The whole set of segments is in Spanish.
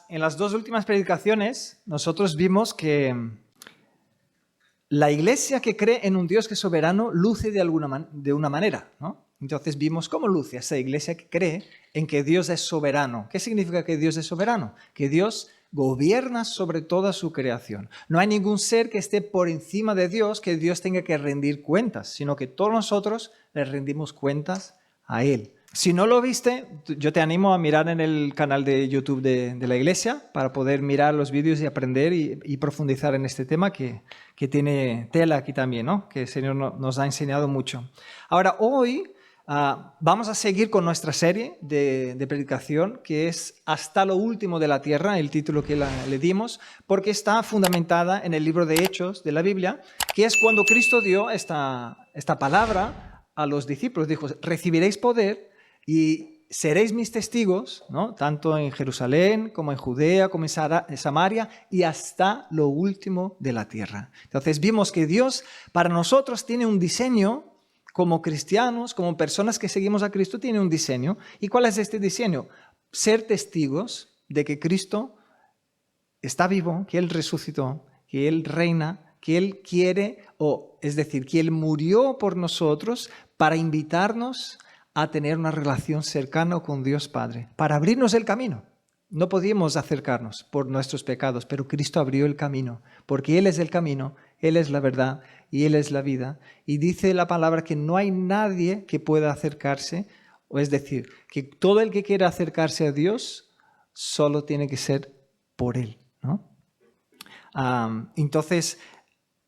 En las dos últimas predicaciones, nosotros vimos que la iglesia que cree en un Dios que es soberano luce de una manera, ¿no? Entonces vimos cómo luce esa iglesia que cree en que Dios es soberano. ¿Qué significa que Dios es soberano? Que Dios gobierna sobre toda su creación. No hay ningún ser que esté por encima de Dios que Dios tenga que rendir cuentas, sino que todos nosotros le rendimos cuentas a Él. Si no lo viste, yo te animo a mirar en el canal de YouTube de la iglesia para poder mirar los vídeos y aprender y profundizar en este tema que tiene tela aquí también, ¿no? Que el Señor nos ha enseñado mucho. Ahora, hoy vamos a seguir con nuestra serie de predicación que es Hasta lo último de la tierra, el título que le dimos, porque está fundamentada en el libro de Hechos de la Biblia, que es cuando Cristo dio esta palabra a los discípulos. Dijo, recibiréis poder y seréis mis testigos, ¿no? Tanto en Jerusalén como en Judea, como en Samaria y hasta lo último de la tierra. Entonces vimos que Dios para nosotros tiene un diseño, como cristianos, como personas que seguimos a Cristo, tiene un diseño. ¿Y cuál es este diseño? Ser testigos de que Cristo está vivo, que Él resucitó, que Él reina, que Él quiere, es decir, que Él murió por nosotros para invitarnos a tener una relación cercana con Dios Padre, para abrirnos el camino. No podíamos acercarnos por nuestros pecados, pero Cristo abrió el camino, porque Él es el camino, Él es la verdad y Él es la vida. Y dice la palabra que no hay nadie que pueda acercarse, o es decir, que todo el que quiera acercarse a Dios solo tiene que ser por Él, ¿no? Entonces,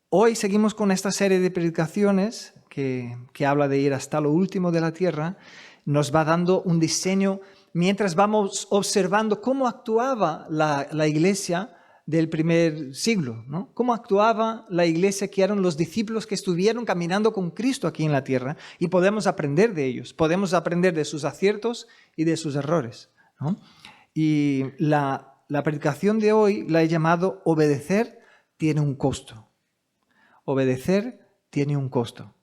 hoy seguimos con esta serie de predicaciones que habla de ir hasta lo último de la tierra. Nos va dando un diseño mientras vamos observando cómo actuaba la iglesia del primer siglo, ¿no? Cómo actuaba la iglesia que eran los discípulos que estuvieron caminando con Cristo aquí en la tierra, y podemos aprender de ellos, podemos aprender de sus aciertos y de sus errores, ¿no? Y la predicación de hoy la he llamado Obedecer tiene un costo. Obedecer tiene un costo.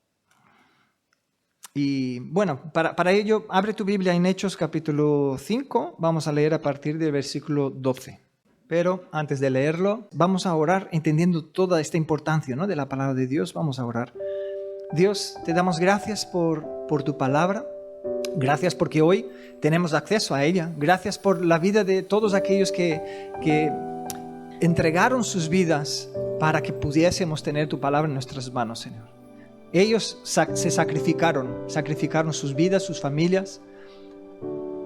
Y bueno, para ello, abre tu Biblia en Hechos capítulo 5, vamos a leer a partir del versículo 12. Pero antes de leerlo, vamos a orar entendiendo toda esta importancia, ¿no?, de la palabra de Dios. Vamos a orar. Dios, te damos gracias por tu palabra. Gracias porque hoy tenemos acceso a ella. Gracias por la vida de todos aquellos que entregaron sus vidas para que pudiésemos tener tu palabra en nuestras manos, Señor. Ellos se sacrificaron sus vidas, sus familias,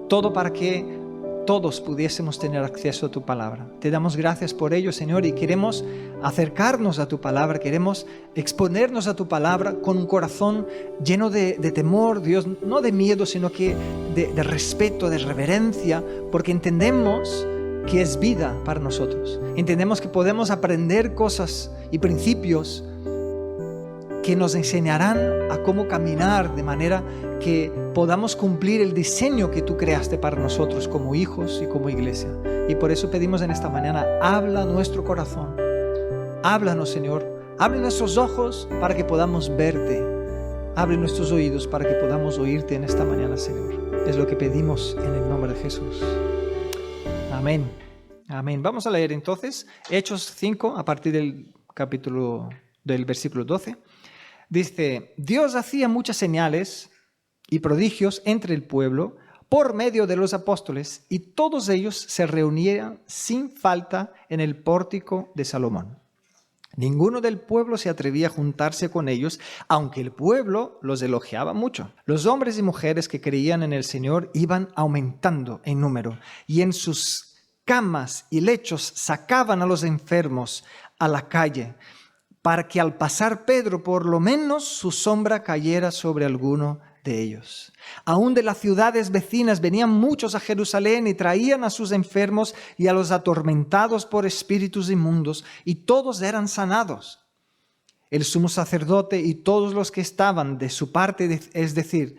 todo para que todos pudiésemos tener acceso a tu palabra. Te damos gracias por ello, Señor, y queremos acercarnos a tu palabra, queremos exponernos a tu palabra con un corazón lleno de temor, Dios, no de miedo, sino que de respeto, de reverencia, porque entendemos que es vida para nosotros. Entendemos que podemos aprender cosas y principios que nos enseñarán a cómo caminar de manera que podamos cumplir el diseño que tú creaste para nosotros como hijos y como iglesia. Y por eso pedimos en esta mañana, habla nuestro corazón, háblanos, Señor, abre nuestros ojos para que podamos verte, abre nuestros oídos para que podamos oírte en esta mañana, Señor. Es lo que pedimos en el nombre de Jesús. Amén. Amén. Vamos a leer entonces Hechos 5 a partir del versículo 12. Dice, Dios hacía muchas señales y prodigios entre el pueblo por medio de los apóstoles, y todos ellos se reunían sin falta en el pórtico de Salomón. Ninguno del pueblo se atrevía a juntarse con ellos, aunque el pueblo los elogiaba mucho. Los hombres y mujeres que creían en el Señor iban aumentando en número, y en sus camas y lechos sacaban a los enfermos a la calle, para que al pasar Pedro por lo menos su sombra cayera sobre alguno de ellos. Aún de las ciudades vecinas venían muchos a Jerusalén y traían a sus enfermos y a los atormentados por espíritus inmundos, y todos eran sanados. El sumo sacerdote y todos los que estaban de su parte, es decir,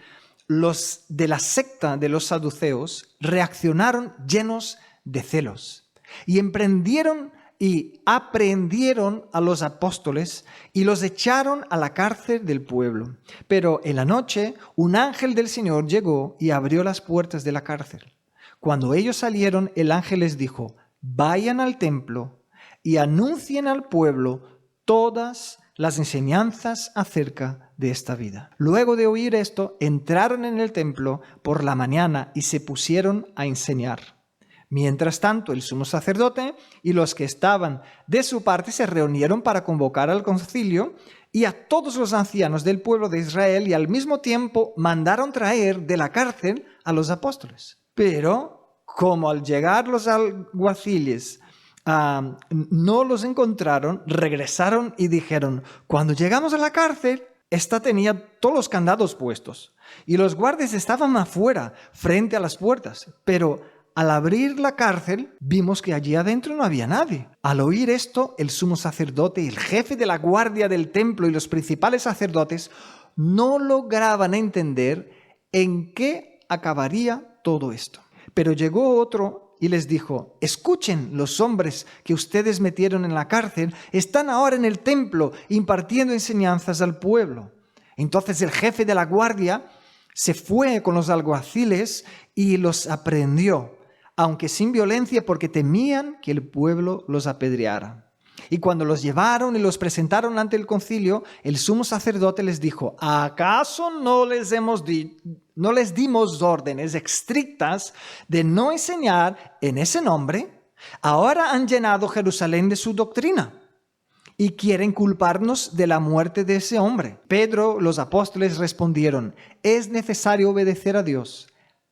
los de la secta de los saduceos reaccionaron llenos de celos y aprehendieron a los apóstoles y los echaron a la cárcel del pueblo. Pero en la noche un ángel del Señor llegó y abrió las puertas de la cárcel. Cuando ellos salieron, el ángel les dijo: vayan al templo y anuncien al pueblo todas las enseñanzas acerca de esta vida. Luego de oír esto, entraron en el templo por la mañana y se pusieron a enseñar. Mientras tanto, el sumo sacerdote y los que estaban de su parte se reunieron para convocar al concilio y a todos los ancianos del pueblo de Israel, y al mismo tiempo mandaron traer de la cárcel a los apóstoles. Pero, como al llegar los alguaciles no los encontraron, regresaron y dijeron: cuando llegamos a la cárcel, esta tenía todos los candados puestos y los guardias estaban afuera, frente a las puertas, pero al abrir la cárcel, vimos que allí adentro no había nadie. Al oír esto, el sumo sacerdote, el jefe de la guardia del templo y los principales sacerdotes no lograban entender en qué acabaría todo esto. Pero llegó otro y les dijo: escuchen, los hombres que ustedes metieron en la cárcel están ahora en el templo impartiendo enseñanzas al pueblo. Entonces el jefe de la guardia se fue con los alguaciles y los aprehendió, aunque sin violencia, porque temían que el pueblo los apedreara. Y cuando los llevaron y los presentaron ante el concilio, el sumo sacerdote les dijo: ¿acaso no les dimos órdenes estrictas de no enseñar en ese nombre? Ahora han llenado Jerusalén de su doctrina y quieren culparnos de la muerte de ese hombre. Pedro, los apóstoles respondieron: es necesario obedecer a Dios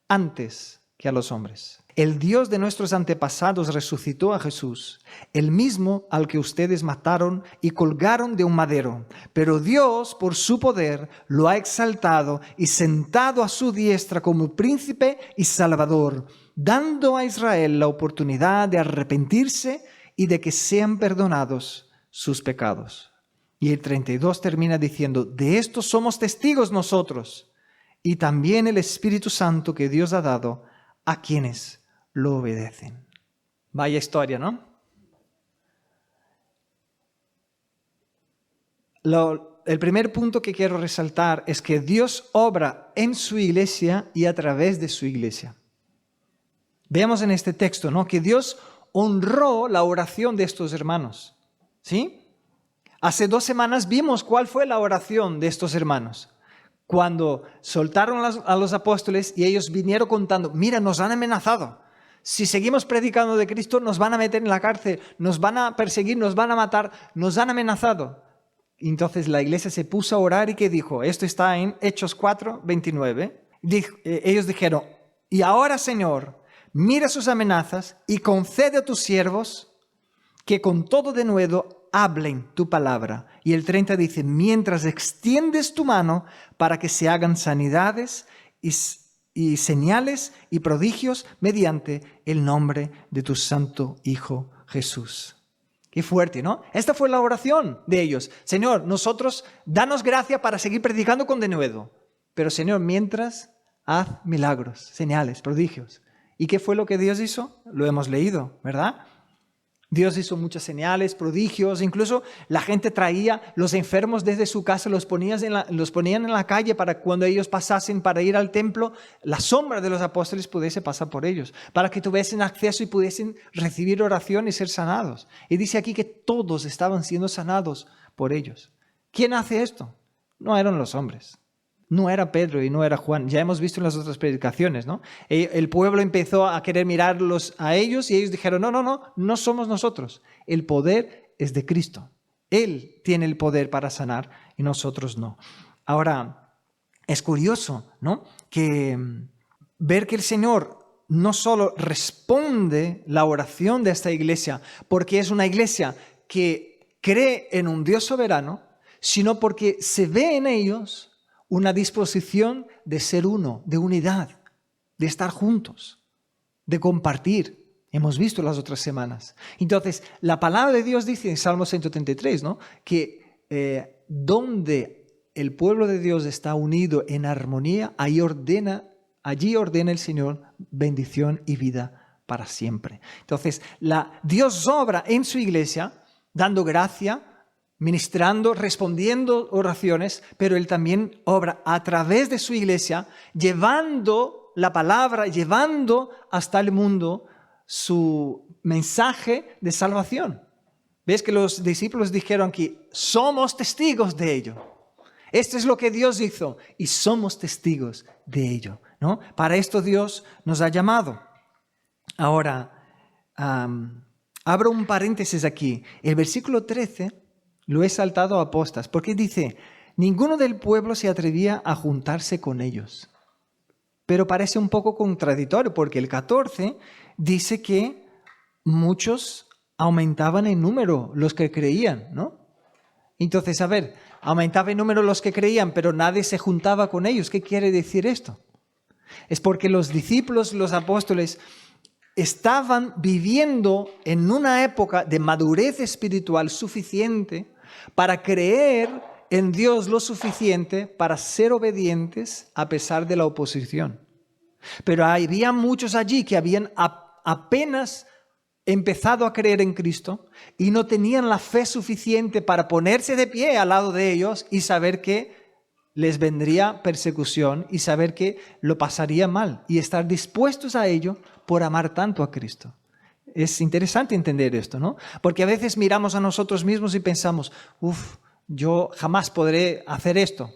antes que a los hombres. El Dios de nuestros antepasados resucitó a Jesús, el mismo al que ustedes mataron y colgaron de un madero. Pero Dios, por su poder, lo ha exaltado y sentado a su diestra como príncipe y salvador, dando a Israel la oportunidad de arrepentirse y de que sean perdonados sus pecados. Y el 32 termina diciendo: de esto somos testigos nosotros y también el Espíritu Santo que Dios ha dado a quienes lo obedecen. Vaya historia, ¿no? El primer punto que quiero resaltar es que Dios obra en su iglesia y a través de su iglesia. Veamos en este texto, ¿no?, que Dios honró la oración de estos hermanos. ¿Sí? Hace 2 semanas vimos cuál fue la oración de estos hermanos. Cuando soltaron a los apóstoles y ellos vinieron contando: mira, nos han amenazado. Si seguimos predicando de Cristo, nos van a meter en la cárcel, nos van a perseguir, nos van a matar, nos han amenazado. Entonces la iglesia se puso a orar y ¿qué dijo? Esto está en Hechos 4, 29. Ellos dijeron: y ahora, Señor, mira sus amenazas y concede a tus siervos que con todo denuedo hablen tu palabra. Y el 30 dice: mientras extiendes tu mano para que se hagan sanidades y señales y prodigios mediante el nombre de tu santo Hijo Jesús. Qué fuerte, ¿no? Esta fue la oración de ellos. Señor, nosotros, danos gracia para seguir predicando con denuedo. Pero Señor, mientras, haz milagros, señales, prodigios. ¿Y qué fue lo que Dios hizo? Lo hemos leído, ¿verdad? Dios hizo muchas señales, prodigios, incluso la gente traía los enfermos desde su casa, los ponían en la calle para cuando ellos pasasen para ir al templo, la sombra de los apóstoles pudiese pasar por ellos, para que tuviesen acceso y pudiesen recibir oración y ser sanados. Y dice aquí que todos estaban siendo sanados por ellos. ¿Quién hace esto? No eran los hombres. No era Pedro y no era Juan. Ya hemos visto en las otras predicaciones, ¿no? El pueblo empezó a querer mirarlos a ellos y ellos dijeron: no somos nosotros. El poder es de Cristo. Él tiene el poder para sanar y nosotros no. Ahora, es curioso, ¿no?, que ver que el Señor no solo responde la oración de esta iglesia porque es una iglesia que cree en un Dios soberano, sino porque se ve en ellos una disposición de ser uno, de unidad, de estar juntos, de compartir. Hemos visto las otras semanas. Entonces, la palabra de Dios dice en Salmo 133, ¿no?, que donde el pueblo de Dios está unido en armonía, allí ordena el Señor bendición y vida para siempre. Entonces, Dios obra en su iglesia dando gracia, ministrando, respondiendo oraciones, pero Él también obra a través de su iglesia, llevando la palabra, llevando hasta el mundo su mensaje de salvación. ¿Ves que los discípulos dijeron aquí, somos testigos de ello? Esto es lo que Dios hizo y somos testigos de ello, ¿no? Para esto Dios nos ha llamado. Ahora, abro un paréntesis aquí. El versículo 13 lo he saltado a postas porque dice, ninguno del pueblo se atrevía a juntarse con ellos. Pero parece un poco contradictorio porque el 14 dice que muchos aumentaban en número los que creían, ¿no? Entonces, a ver, aumentaba en número los que creían, pero nadie se juntaba con ellos. ¿Qué quiere decir esto? Es porque los discípulos, los apóstoles, estaban viviendo en una época de madurez espiritual suficiente para creer en Dios lo suficiente para ser obedientes a pesar de la oposición. Pero había muchos allí que habían apenas empezado a creer en Cristo y no tenían la fe suficiente para ponerse de pie al lado de ellos y saber que les vendría persecución y saber que lo pasaría mal y estar dispuestos a ello por amar tanto a Cristo. Es interesante entender esto, ¿no? Porque a veces miramos a nosotros mismos y pensamos, yo jamás podré hacer esto.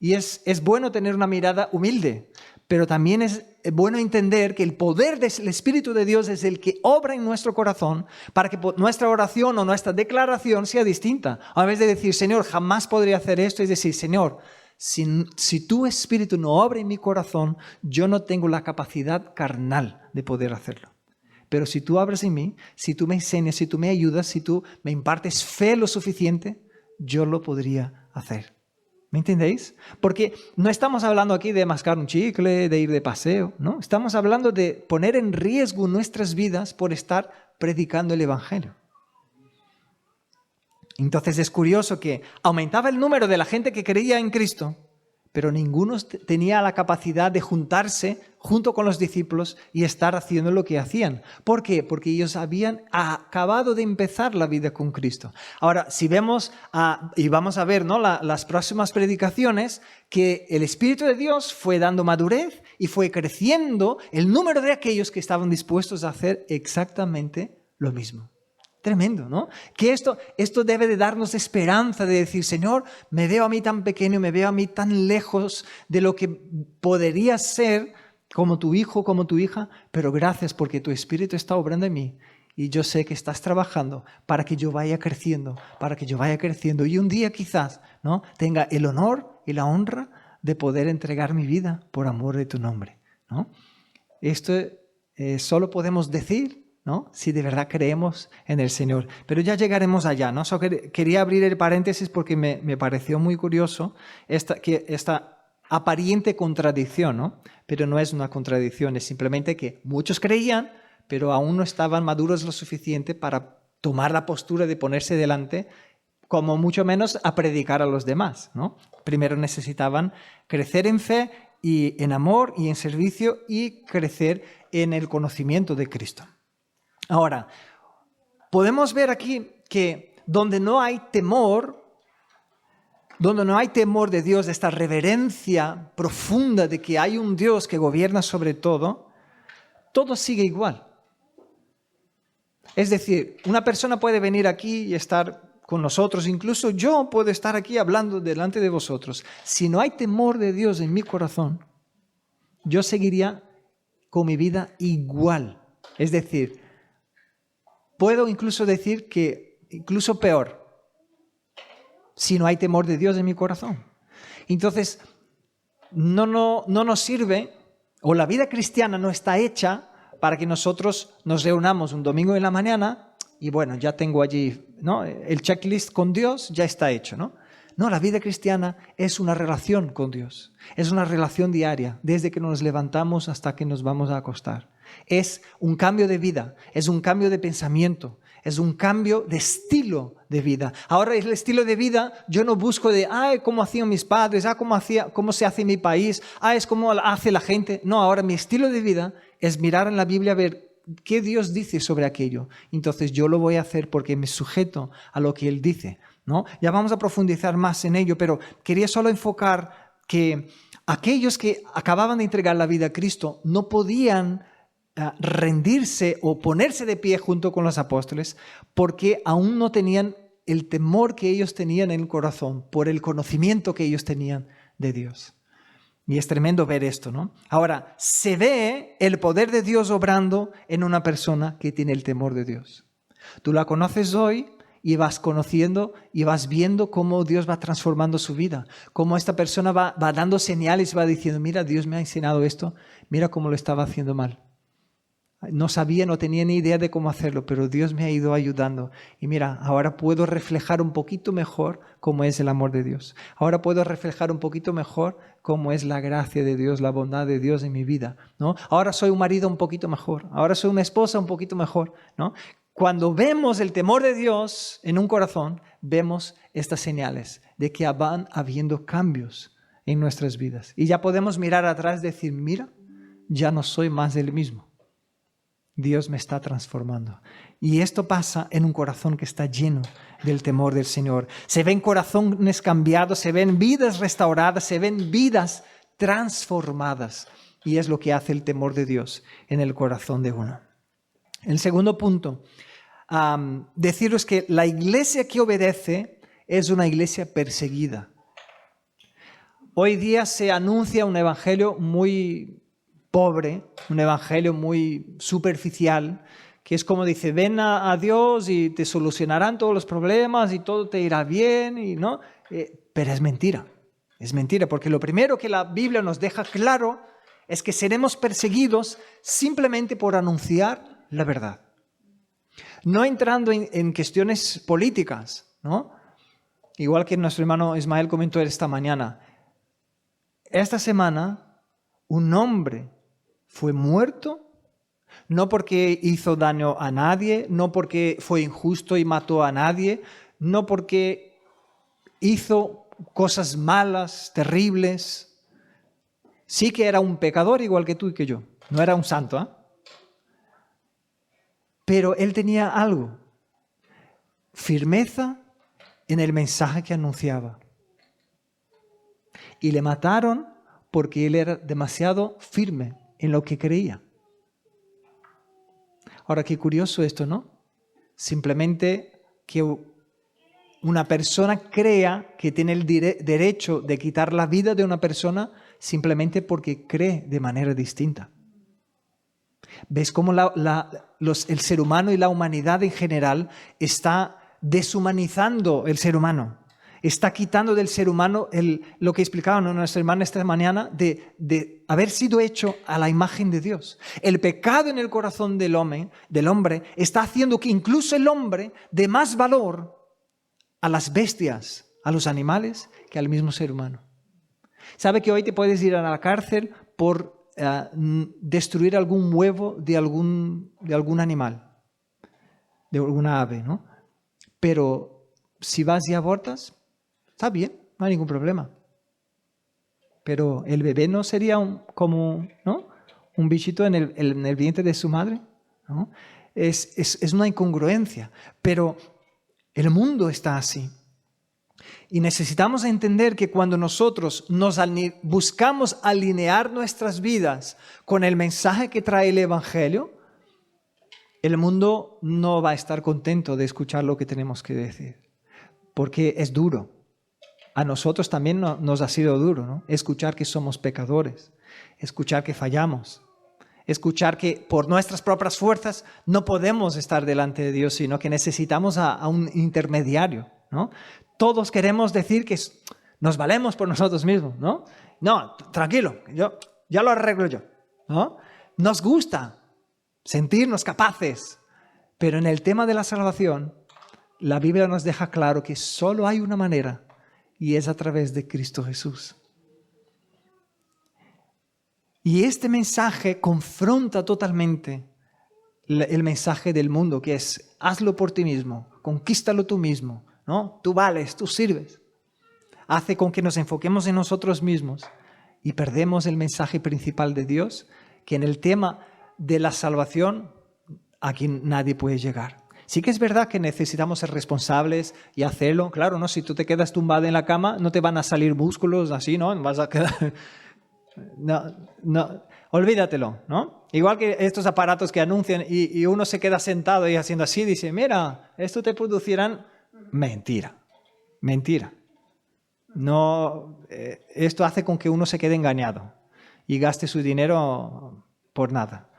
Y es bueno tener una mirada humilde, pero también es bueno entender que el poder del Espíritu de Dios es el que obra en nuestro corazón para que nuestra oración o nuestra declaración sea distinta. A vez de decir, Señor, jamás podría hacer esto, es decir, Señor, si tu Espíritu no obra en mi corazón, yo no tengo la capacidad carnal de poder hacerlo. Pero si tú obras en mí, si tú me enseñas, si tú me ayudas, si tú me impartes fe lo suficiente, yo lo podría hacer. ¿Me entendéis? Porque no estamos hablando aquí de mascar un chicle, de ir de paseo, ¿no? Estamos hablando de poner en riesgo nuestras vidas por estar predicando el Evangelio. Entonces es curioso que aumentaba el número de la gente que creía en Cristo, pero ninguno tenía la capacidad de juntarse junto con los discípulos y estar haciendo lo que hacían. ¿Por qué? Porque ellos habían acabado de empezar la vida con Cristo. Ahora, si vemos, y vamos a ver, ¿no?, las próximas predicaciones, que el Espíritu de Dios fue dando madurez y fue creciendo el número de aquellos que estaban dispuestos a hacer exactamente lo mismo. Tremendo, ¿no? Que esto debe de darnos esperanza de decir, Señor, me veo a mí tan pequeño, me veo a mí tan lejos de lo que podría ser como tu hijo, como tu hija, pero gracias porque tu Espíritu está obrando en mí y yo sé que estás trabajando para que yo vaya creciendo, y un día quizás, ¿no?, tenga el honor y la honra de poder entregar mi vida por amor de tu nombre, ¿no? Esto solo podemos decir, ¿no?, si de verdad creemos en el Señor. Pero ya llegaremos allá, ¿no? Quería abrir el paréntesis porque me pareció muy curioso esta aparente contradicción, ¿no? Pero no es una contradicción, es simplemente que muchos creían, pero aún no estaban maduros lo suficiente para tomar la postura de ponerse delante, como mucho menos a predicar a los demás, ¿no? Primero necesitaban crecer en fe y en amor y en servicio y crecer en el conocimiento de Cristo. Ahora, podemos ver aquí que donde no hay temor de Dios, de esta reverencia profunda de que hay un Dios que gobierna sobre todo, todo sigue igual. Es decir, una persona puede venir aquí y estar con nosotros, incluso yo puedo estar aquí hablando delante de vosotros. Si no hay temor de Dios en mi corazón, yo seguiría con mi vida igual. Es decir, puedo incluso decir que incluso peor, si no hay temor de Dios en mi corazón. Entonces, no nos sirve, o la vida cristiana no está hecha para que nosotros nos reunamos un domingo en la mañana y bueno, ya tengo allí, ¿no?, el checklist con Dios, ya está hecho, ¿no? No, la vida cristiana es una relación con Dios, es una relación diaria, desde que nos levantamos hasta que nos vamos a acostar. Es un cambio de vida, es un cambio de pensamiento, es un cambio de estilo de vida. Ahora el estilo de vida, yo no busco de, cómo hacían mis padres, cómo se hace en mi país, es cómo hace la gente. No, ahora mi estilo de vida es mirar en la Biblia a ver qué Dios dice sobre aquello. Entonces yo lo voy a hacer porque me sujeto a lo que Él dice, ¿no? Ya vamos a profundizar más en ello, pero quería solo enfocar que aquellos que acababan de entregar la vida a Cristo no podían rendirse o ponerse de pie junto con los apóstoles porque aún no tenían el temor que ellos tenían en el corazón por el conocimiento que ellos tenían de Dios. Y es tremendo ver esto, ¿no? Ahora, se ve el poder de Dios obrando en una persona que tiene el temor de Dios. Tú la conoces hoy y vas conociendo y vas viendo cómo Dios va transformando su vida, cómo esta persona va dando señales y va diciendo, mira, Dios me ha enseñado esto, mira cómo lo estaba haciendo mal. No sabía, no tenía ni idea de cómo hacerlo, pero Dios me ha ido ayudando. Y mira, ahora puedo reflejar un poquito mejor cómo es el amor de Dios. Ahora puedo reflejar un poquito mejor cómo es la gracia de Dios, la bondad de Dios en mi vida, ¿no? Ahora soy un marido un poquito mejor. Ahora soy una esposa un poquito mejor, ¿no? Cuando vemos el temor de Dios en un corazón, vemos estas señales de que van habiendo cambios en nuestras vidas. Y ya podemos mirar atrás y decir, mira, ya no soy más el mismo. Dios me está transformando. Y esto pasa en un corazón que está lleno del temor del Señor. Se ven corazones cambiados, se ven vidas restauradas, se ven vidas transformadas. Y es lo que hace el temor de Dios en el corazón de uno. El segundo punto, deciros que la iglesia que obedece es una iglesia perseguida. Hoy día se anuncia un evangelio muy pobre, un evangelio muy superficial, que es como dice, ven a Dios y te solucionarán todos los problemas y todo te irá bien, y ¿no? Pero es mentira, porque lo primero que la Biblia nos deja claro es que seremos perseguidos simplemente por anunciar la verdad. No entrando en cuestiones políticas, ¿no? Igual que nuestro hermano Ismael comentó esta mañana. Esta semana, un hombre fue muerto, no porque hizo daño a nadie, no porque fue injusto y mató a nadie, no porque hizo cosas malas, terribles. Sí que era un pecador igual que tú y que yo, no era un santo, ¿eh? Pero él tenía algo, firmeza en el mensaje que anunciaba. Y le mataron porque él era demasiado firme en lo que creía. Ahora, qué curioso esto, ¿no? Simplemente que una persona crea que tiene el derecho de quitar la vida de una persona simplemente porque cree de manera distinta. ¿Ves cómo el ser humano y la humanidad en general está deshumanizando el ser humano? Está quitando del ser humano lo que explicaba nuestra hermana esta mañana de haber sido hecho a la imagen de Dios. El pecado en el corazón del hombre está haciendo que incluso el hombre dé más valor a las bestias, a los animales, que al mismo ser humano. ¿Sabe que hoy te puedes ir a la cárcel por destruir algún huevo de algún animal, de alguna ave, ¿no? Pero si vas y abortas, está bien, no hay ningún problema. Pero el bebé no sería como un bichito en el vientre de su madre, ¿no? Es una incongruencia, pero el mundo está así. Y necesitamos entender que cuando nosotros buscamos alinear nuestras vidas con el mensaje que trae el Evangelio, el mundo no va a estar contento de escuchar lo que tenemos que decir, porque es duro. A nosotros también nos ha sido duro, ¿no? Escuchar que somos pecadores, escuchar que fallamos, escuchar que por nuestras propias fuerzas no podemos estar delante de Dios, sino que necesitamos a un intermediario, ¿no? Todos queremos decir que nos valemos por nosotros mismos, ¿no? No, tranquilo, ya lo arreglo yo, ¿no? Nos gusta sentirnos capaces, pero en el tema de la salvación, la Biblia nos deja claro que solo hay una manera, y es a través de Cristo Jesús. Y este mensaje confronta totalmente el mensaje del mundo, que es hazlo por ti mismo, conquístalo tú mismo, ¿no? Tú vales, tú sirves. Hace con que nos enfoquemos en nosotros mismos y perdemos el mensaje principal de Dios, que en el tema de la salvación aquí nadie puede llegar. Sí que es verdad que necesitamos ser responsables y hacerlo. Claro, ¿no? Si tú te quedas tumbado en la cama, no te van a salir músculos así, ¿no? Vas a quedar... No, olvídatelo, ¿no? Igual que estos aparatos que anuncian y uno se queda sentado y haciendo así, dice, mira, esto te producirán... Mentira. No, esto hace con que uno se quede engañado y gaste su dinero por nada.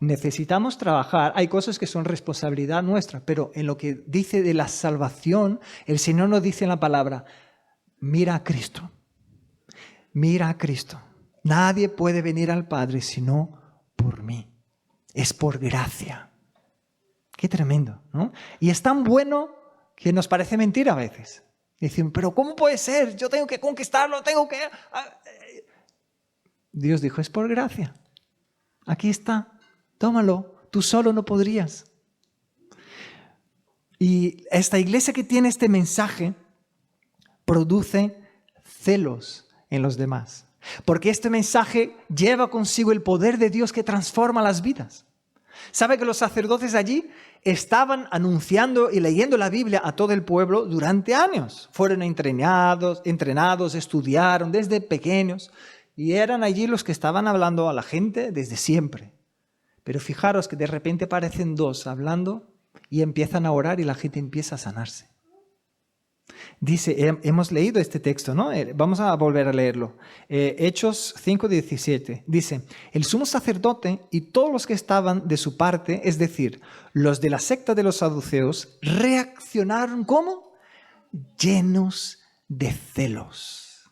Necesitamos trabajar. Hay cosas que son responsabilidad nuestra, pero en lo que dice de la salvación, el Señor nos dice en la palabra, mira a Cristo. Mira a Cristo. Nadie puede venir al Padre sino por mí. Es por gracia. Qué tremendo, ¿no? Y es tan bueno que nos parece mentira a veces. Dicen, pero ¿cómo puede ser? Yo tengo que conquistarlo, tengo que... Dios dijo, es por gracia. Aquí está. Tómalo, tú solo no podrías. Y esta iglesia que tiene este mensaje produce celos en los demás. Porque este mensaje lleva consigo el poder de Dios que transforma las vidas. ¿Sabe que los sacerdotes allí anunciando y leyendo la Biblia a todo el pueblo durante años? Fueron entrenados, estudiaron desde pequeños y eran allí los que estaban hablando a la gente desde siempre. Pero fijaros que de repente aparecen dos hablando y empiezan a orar y la gente empieza a sanarse. Dice, hemos leído este texto, ¿no? Vamos a volver a leerlo. Hechos 5:17. Dice, el sumo sacerdote y todos los que estaban de su parte, es decir, los de la secta de los saduceos, reaccionaron ¿cómo? Llenos de celos.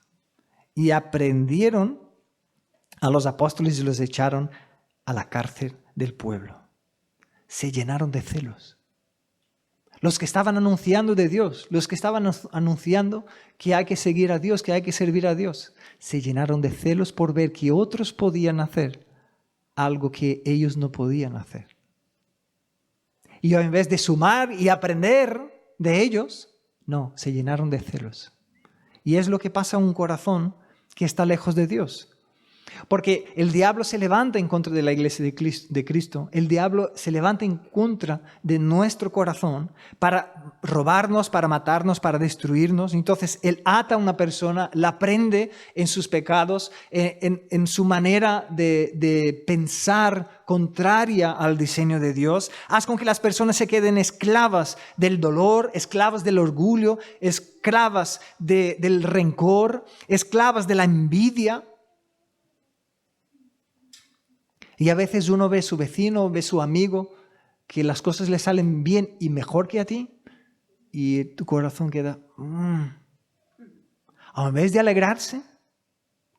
Y aprendieron a los apóstoles y los echaron a la cárcel del pueblo. Se llenaron de celos. Los que estaban anunciando de Dios, los que estaban anunciando que hay que seguir a Dios, que hay que servir a Dios, se llenaron de celos por ver que otros podían hacer algo que ellos no podían hacer. Y en vez de sumar y aprender de ellos, no, se llenaron de celos. Y es lo que pasa a un corazón que está lejos de Dios. Porque el diablo se levanta en contra de la iglesia de Cristo. El diablo se levanta en contra de nuestro corazón para robarnos, para matarnos, para destruirnos. Entonces, él ata a una persona, la prende en sus pecados, en su manera de pensar contraria al diseño de Dios. Haz con que las personas se queden esclavas del dolor, esclavas del orgullo, esclavas del rencor, esclavas de la envidia. Y a veces uno ve a su vecino, ve a su amigo, que las cosas le salen bien y mejor que a ti, y tu corazón queda... En vez de alegrarse,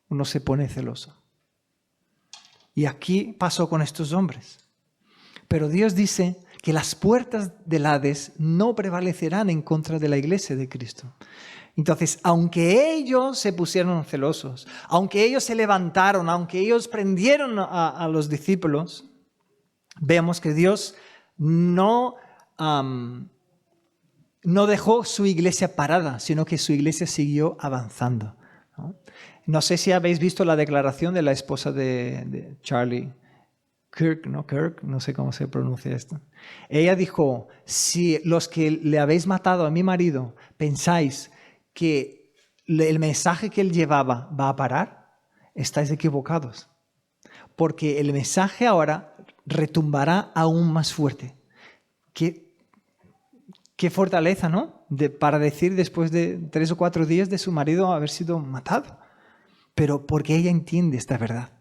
uno se pone celoso. Y aquí pasó con estos hombres. Pero Dios dice que las puertas del Hades no prevalecerán en contra de la iglesia de Cristo. Entonces, aunque ellos se pusieron celosos, aunque ellos se levantaron, aunque ellos prendieron a los discípulos, vemos que Dios no dejó su iglesia parada, sino que su iglesia siguió avanzando. No sé si habéis visto la declaración de la esposa de Charlie Kirk, no sé cómo se pronuncia esto. Ella dijo, si los que le habéis matado a mi marido pensáis que el mensaje que él llevaba va a parar, estáis equivocados. Porque el mensaje ahora retumbará aún más fuerte. Qué fortaleza, ¿no? Para decir después de 3 o 4 días de su marido haber sido matado. Pero porque ella entiende esta verdad.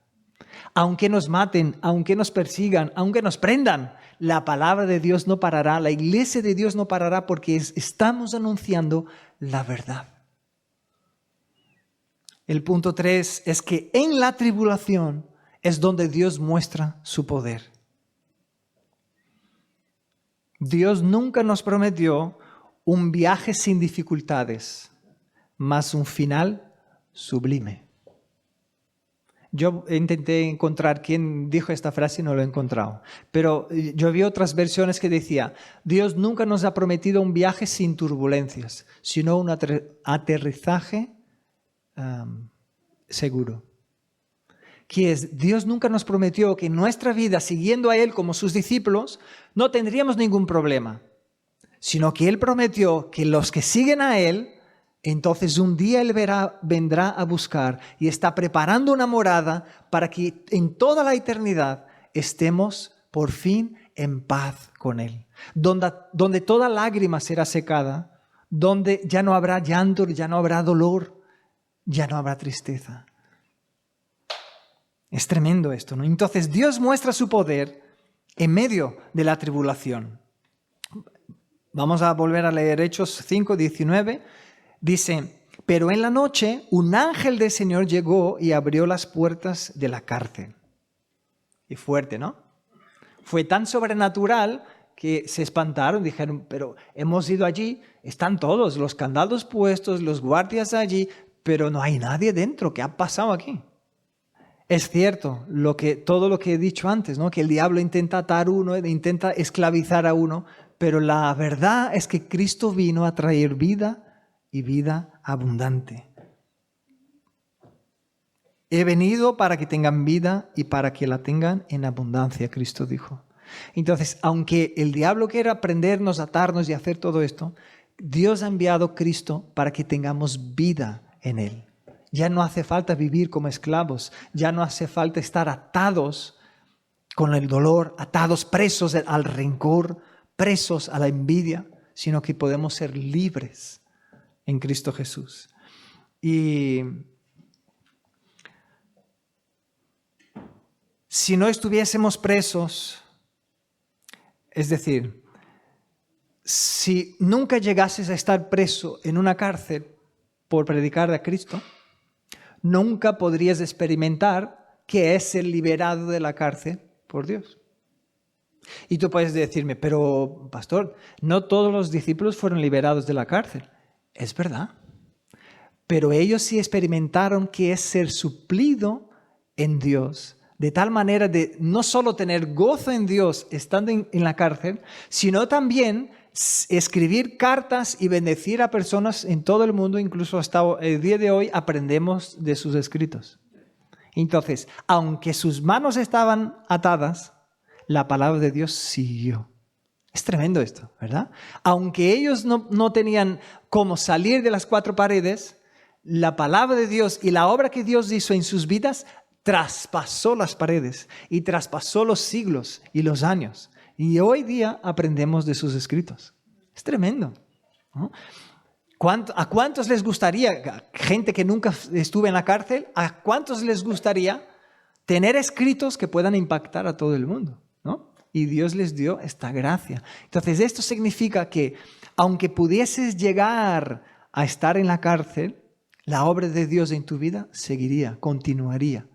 Aunque nos maten, aunque nos persigan, aunque nos prendan, la palabra de Dios no parará, la iglesia de Dios no parará porque estamos anunciando la verdad. El punto 3 es que en la tribulación es donde Dios muestra su poder. Dios nunca nos prometió un viaje sin dificultades, mas un final sublime. Yo intenté encontrar quién dijo esta frase y no lo he encontrado. Pero yo vi otras versiones que decía, Dios nunca nos ha prometido un viaje sin turbulencias, sino un aterrizaje seguro. Que es, Dios nunca nos prometió que en nuestra vida, siguiendo a Él como sus discípulos, no tendríamos ningún problema, sino que Él prometió que los que siguen a Él, entonces un día Él vendrá a buscar y está preparando una morada para que en toda la eternidad estemos por fin en paz con Él. Donde toda lágrima será secada, donde ya no habrá llanto, ya no habrá dolor, ya no habrá tristeza. Es tremendo esto, ¿no? Entonces Dios muestra su poder en medio de la tribulación. Vamos a volver a leer Hechos 5:19. Dice, pero en la noche un ángel del Señor llegó y abrió las puertas de la cárcel. Y fuerte, ¿no? Fue tan sobrenatural que se espantaron, dijeron, pero hemos ido allí, están todos, los candados puestos, los guardias allí, pero no hay nadie dentro. ¿Qué ha pasado aquí? Es cierto todo lo que he dicho antes, ¿no? Que el diablo intenta atar a uno, intenta esclavizar a uno, pero la verdad es que Cristo vino a traer vida y vida abundante. He venido para que tengan vida y para que la tengan en abundancia, Cristo dijo. Entonces, aunque el diablo quiera prendernos, atarnos y hacer todo esto, Dios ha enviado a Cristo para que tengamos vida en Él. Ya no hace falta vivir como esclavos, ya no hace falta estar atados con el dolor, atados, presos al rencor, presos a la envidia, sino que podemos ser libres en Cristo Jesús. Y si no estuviésemos presos, es decir, si nunca llegases a estar preso en una cárcel por predicar a Cristo, nunca podrías experimentar qué es ser liberado de la cárcel por Dios. Y tú puedes decirme, pero pastor, no todos los discípulos fueron liberados de la cárcel. Es verdad, pero ellos sí experimentaron qué es ser suplido en Dios, de tal manera de no solo tener gozo en Dios estando en la cárcel, sino también escribir cartas y bendecir a personas en todo el mundo, incluso hasta el día de hoy aprendemos de sus escritos. Entonces, aunque sus manos estaban atadas, la palabra de Dios siguió. Es tremendo esto, ¿verdad? Aunque ellos no tenían cómo salir de las cuatro paredes, la palabra de Dios y la obra que Dios hizo en sus vidas traspasó las paredes y traspasó los siglos y los años. Y hoy día aprendemos de sus escritos. Es tremendo, ¿no? ¿A cuántos les gustaría, gente que nunca estuvo en la cárcel, a cuántos les gustaría tener escritos que puedan impactar a todo el mundo, ¿no? Y Dios les dio esta gracia. Entonces esto significa que aunque pudieses llegar a estar en la cárcel, la obra de Dios en tu vida seguiría, continuaría.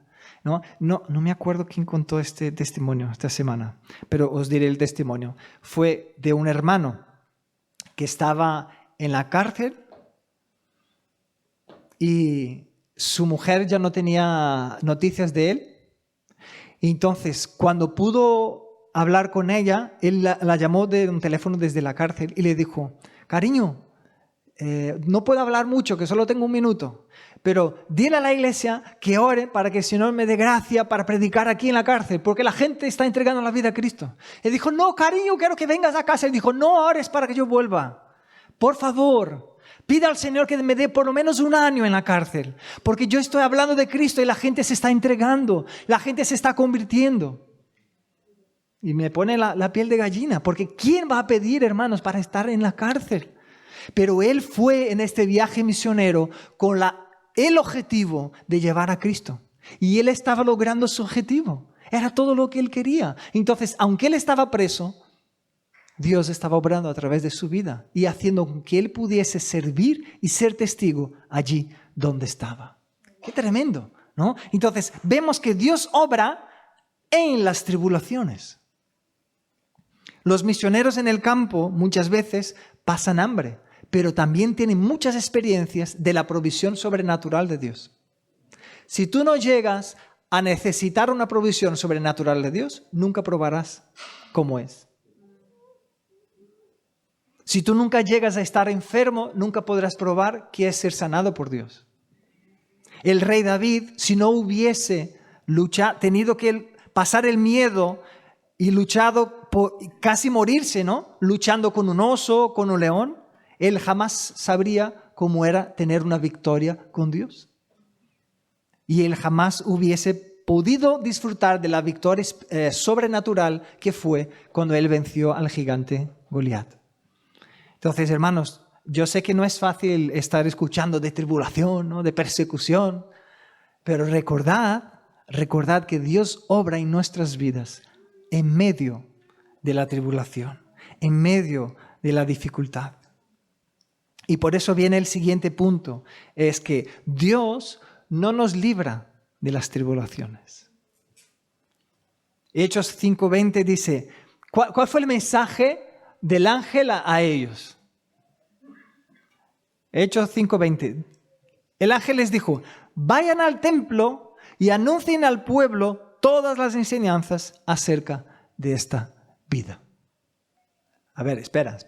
No me acuerdo quién contó este testimonio esta semana, pero os diré el testimonio. Fue de un hermano que estaba en la cárcel y su mujer ya no tenía noticias de él. Y entonces, cuando pudo hablar con ella, él la llamó de un teléfono desde la cárcel y le dijo, cariño, no puedo hablar mucho, que solo tengo un minuto, pero dile a la iglesia que ore para que el Señor me dé gracia para predicar aquí en la cárcel, porque la gente está entregando la vida a Cristo. Él dijo, no, cariño, quiero que vengas a casa. Él dijo, no ores para que yo vuelva. Por favor, pida al Señor que me dé por lo menos 1 año en la cárcel, porque yo estoy hablando de Cristo y la gente se está entregando, la gente se está convirtiendo. Y me pone la piel de gallina, porque ¿quién va a pedir, hermanos, para estar en la cárcel? Pero él fue en este viaje misionero con el objetivo de llevar a Cristo. Y él estaba logrando su objetivo. Era todo lo que él quería. Entonces, aunque él estaba preso, Dios estaba obrando a través de su vida y haciendo que él pudiese servir y ser testigo allí donde estaba. ¡Qué tremendo!, ¿no? Entonces, vemos que Dios obra en las tribulaciones. Los misioneros en el campo muchas veces pasan hambre, pero también tienen muchas experiencias de la provisión sobrenatural de Dios. Si tú no llegas a necesitar una provisión sobrenatural de Dios, nunca probarás cómo es. Si tú nunca llegas a estar enfermo, nunca podrás probar qué es ser sanado por Dios. El rey David, si no hubiese tenido que pasar el miedo y luchado por casi morirse, ¿no? Luchando con un oso, con un león, él jamás sabría cómo era tener una victoria con Dios. Y él jamás hubiese podido disfrutar de la victoria sobrenatural que fue cuando él venció al gigante Goliat. Entonces, hermanos, yo sé que no es fácil estar escuchando de tribulación, ¿no? De persecución, pero recordad que Dios obra en nuestras vidas en medio de la tribulación, en medio de la dificultad. Y por eso viene el siguiente punto, es que Dios no nos libra de las tribulaciones. Hechos 5:20 dice, ¿cuál fue el mensaje del ángel a ellos? Hechos 5:20. El ángel les dijo, vayan al templo y anuncien al pueblo todas las enseñanzas acerca de esta vida. A ver, espera.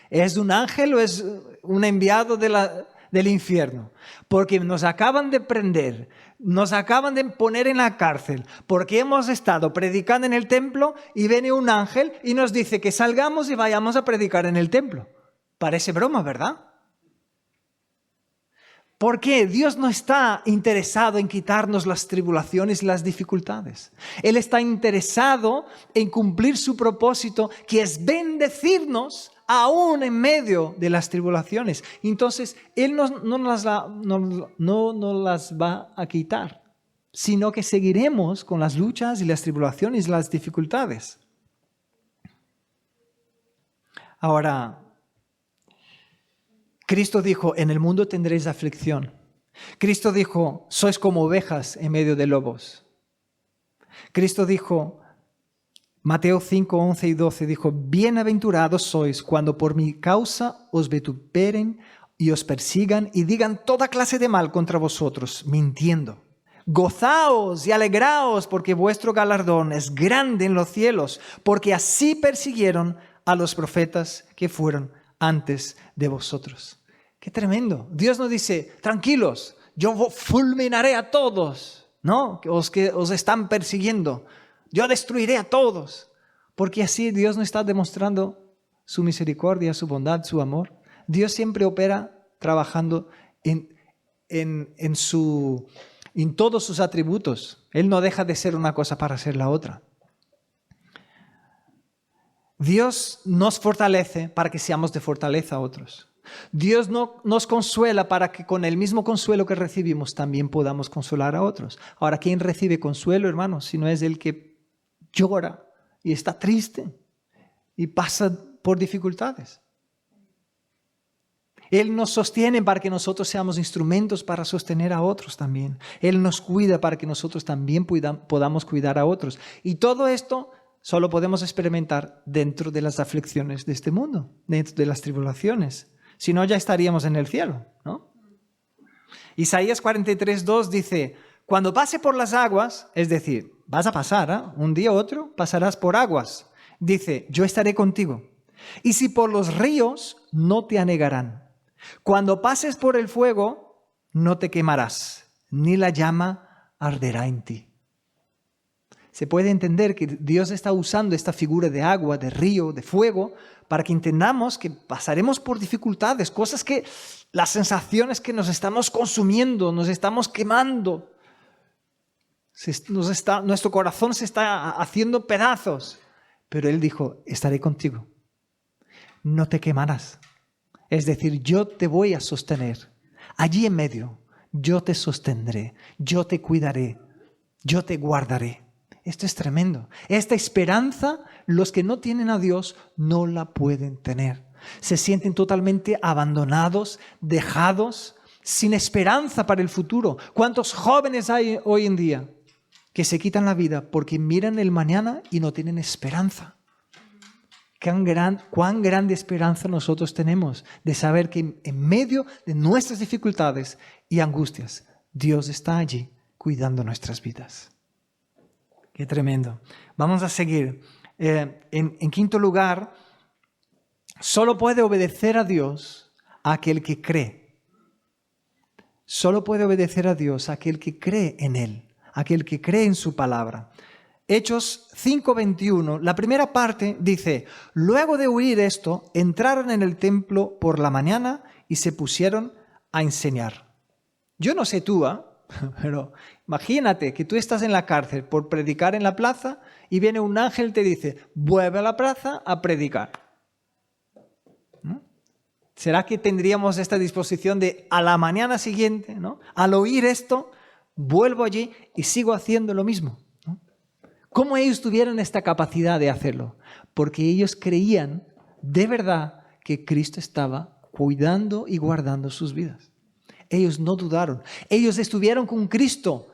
¿Es un ángel o es un enviado del infierno? Porque nos acaban de prender, nos acaban de poner en la cárcel, porque hemos estado predicando en el templo y viene un ángel y nos dice que salgamos y vayamos a predicar en el templo. Parece broma, ¿verdad? Porque Dios no está interesado en quitarnos las tribulaciones y las dificultades. Él está interesado en cumplir su propósito, que es bendecirnos aún en medio de las tribulaciones. Entonces, Él no nos las va a quitar, sino que seguiremos con las luchas y las tribulaciones y las dificultades. Ahora, Cristo dijo, en el mundo tendréis aflicción. Cristo dijo, sois como ovejas en medio de lobos. Cristo dijo, Mateo 5, 11 y 12, dijo, bienaventurados sois cuando por mi causa os vituperen y os persigan y digan toda clase de mal contra vosotros, mintiendo. Gozaos y alegraos porque vuestro galardón es grande en los cielos, porque así persiguieron a los profetas que fueron antes de vosotros. ¡Qué tremendo! Dios nos dice, tranquilos, yo fulminaré a todos, ¿no? Que os están persiguiendo. Yo destruiré a todos. Porque así Dios nos está demostrando su misericordia, su bondad, su amor. Dios siempre opera trabajando en todos sus atributos. Él no deja de ser una cosa para ser la otra. Dios nos fortalece para que seamos de fortaleza a otros. Dios no nos consuela para que con el mismo consuelo que recibimos también podamos consolar a otros. Ahora, ¿quién recibe consuelo, hermanos? Si no es el que llora y está triste y pasa por dificultades. Él nos sostiene para que nosotros seamos instrumentos para sostener a otros también. Él nos cuida para que nosotros también podamos cuidar a otros. Y todo esto solo podemos experimentar dentro de las aflicciones de este mundo, dentro de las tribulaciones. Si no, ya estaríamos en el cielo, ¿no? Isaías 43:2 dice, cuando pase por las aguas, es decir, vas a pasar, ¿eh? Un día u otro pasarás por aguas. Dice, yo estaré contigo. Y si por los ríos, no te anegarán. Cuando pases por el fuego, no te quemarás, ni la llama arderá en ti. Se puede entender que Dios está usando esta figura de agua, de río, de fuego, para que entendamos que pasaremos por dificultades, cosas que las sensaciones que nos estamos consumiendo, nos estamos quemando, nuestro corazón se está haciendo pedazos. Pero Él dijo, estaré contigo, no te quemarás. Es decir, yo te voy a sostener. Allí en medio, yo te sostendré, yo te cuidaré, yo te guardaré. Esto es tremendo. Esta esperanza, los que no tienen a Dios no la pueden tener. Se sienten totalmente abandonados, dejados, sin esperanza para el futuro. ¿Cuántos jóvenes hay hoy en día que se quitan la vida porque miran el mañana y no tienen esperanza? Cuán grande esperanza nosotros tenemos de saber que en medio de nuestras dificultades y angustias, Dios está allí cuidando nuestras vidas. Qué tremendo. Vamos a seguir. En quinto lugar, solo puede obedecer a Dios aquel que cree. Solo puede obedecer a Dios aquel que cree en Él, aquel que cree en su palabra. Hechos 5:21, la primera parte dice: luego de oír esto, entraron en el templo por la mañana y se pusieron a enseñar. Yo no sé tú, pero imagínate que tú estás en la cárcel por predicar en la plaza y viene un ángel y te dice: vuelve a la plaza a predicar. ¿No? ¿Será que tendríamos esta disposición de a la mañana siguiente, ¿no? Al oír esto, vuelvo allí y sigo haciendo lo mismo? ¿Cómo ellos tuvieron esta capacidad de hacerlo? Porque ellos creían de verdad que Cristo estaba cuidando y guardando sus vidas. Ellos no dudaron. Ellos estuvieron con Cristo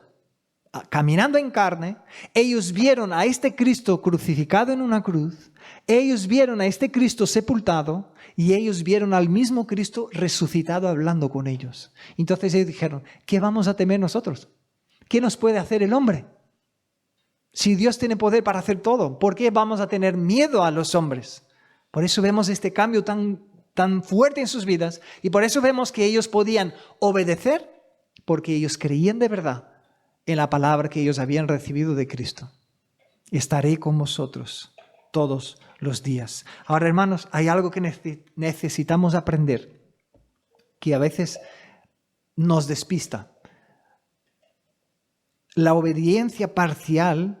caminando en carne. Ellos vieron a este Cristo crucificado en una cruz. Ellos vieron a este Cristo sepultado y ellos vieron al mismo Cristo resucitado hablando con ellos. Entonces ellos dijeron: ¿qué vamos a temer nosotros? ¿Qué nos puede hacer el hombre? Si Dios tiene poder para hacer todo, ¿por qué vamos a tener miedo a los hombres? Por eso vemos este cambio tan fuerte en sus vidas y por eso vemos que ellos podían obedecer porque ellos creían de verdad en la palabra que ellos habían recibido de Cristo. Estaré con vosotros todos los días. Ahora, hermanos, hay algo que necesitamos aprender que a veces nos despista. La obediencia parcial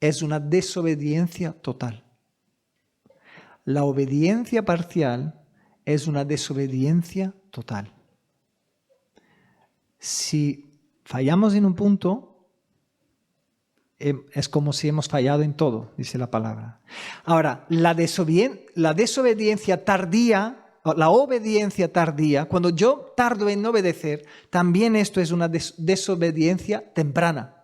es una desobediencia total. La obediencia parcial es una desobediencia total. Si fallamos en un punto, es como si hemos fallado en todo, dice la palabra. Ahora, la desobediencia tardía, la obediencia tardía, cuando yo tardo en obedecer, también esto es una desobediencia temprana.